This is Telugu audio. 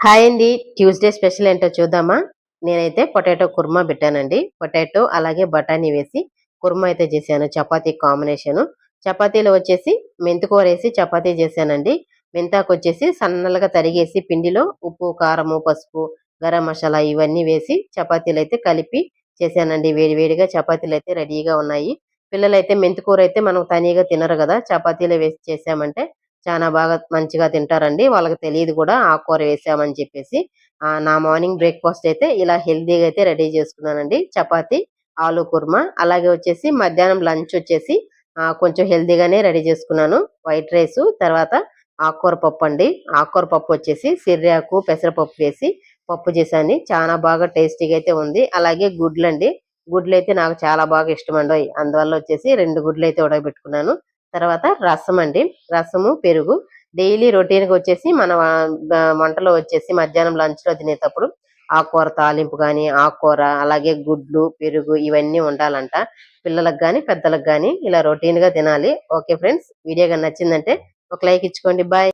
హాయ్ అండి. ట్యూస్‌డే స్పెషల్ ఏంటో చూద్దామా? నేనైతే పొటాటో కుర్మా పెట్టానండి. పొటాటో అలాగే బఠానీ వేసి కుర్మా అయితే చేశాను. చపాతీ కాంబినేషను. చపాతీలో వచ్చేసి మెంతికూరేసి చపాతీ చేశానండి. మెంతాకొచ్చేసి సన్నలుగా తరిగేసి పిండిలో ఉప్పు, కారము, పసుపు, గరం మసాలా ఇవన్నీ వేసి చపాతీలైతే కలిపి చేశానండి. వేడి వేడిగా చపాతీలైతే రెడీగా ఉన్నాయి. పిల్లలైతే మెంతికూరైతే మనం తనీగా తినరు గదా! చపాతీలో వేసి చేశామంటే చానా బాగా మంచిగా తింటారండి. వాళ్ళకి తెలీదు గూడా ఆకుకూర వేసామని చెప్పేసి. నా మార్నింగ్ బ్రేక్‌ఫాస్ట్ అయితే ఇలా హెల్తీగా అయితే రెడీ చేసుకున్నానండి. చపాతీ, ఆలు కుర్మా అలాగే వచ్చేసి మధ్యాహ్నం లంచ్ వచ్చేసి కొంచెం హెల్తీగానే రెడీ చేసుకున్నాను. వైట్ రైసు, తర్వాత ఆకుకూర పప్పండి. ఆకుకూర పప్పు వచ్చేసి సిర్రాకు, పెసరపప్పు వేసి పప్పు చేశాను. చానా బాగా టేస్టీగా అయితే ఉంది. అలాగే గుడ్లండి. గుడ్లైతే నాకు చాలా బాగా ఇష్టమండోయ్! అందువల్ల వచ్చేసి 2 గుడ్లైతే ఉడకబెట్టుకున్నాను. తర్వాత రసమండి. రసము, పెరుగు. డైలీ రొటీన్‌గా వచ్చేసి మన వంటలో వచ్చేసి మధ్యాహ్నం లంచ్‌లో తినేటప్పుడు ఆకుకూర తాలింపు గాని, ఆకుకూర అలాగే గుడ్లు, పెరుగు ఇవన్నీ ఉండాలంట. పిల్లలకు గాని, పెద్దలకు గాని ఇలా రొటీన్‌గా తినాలి. Okay friends. వీడియో గాని నచ్చిందంటే ఒక లైక్ ఇచ్చుకోండి. బాయ్.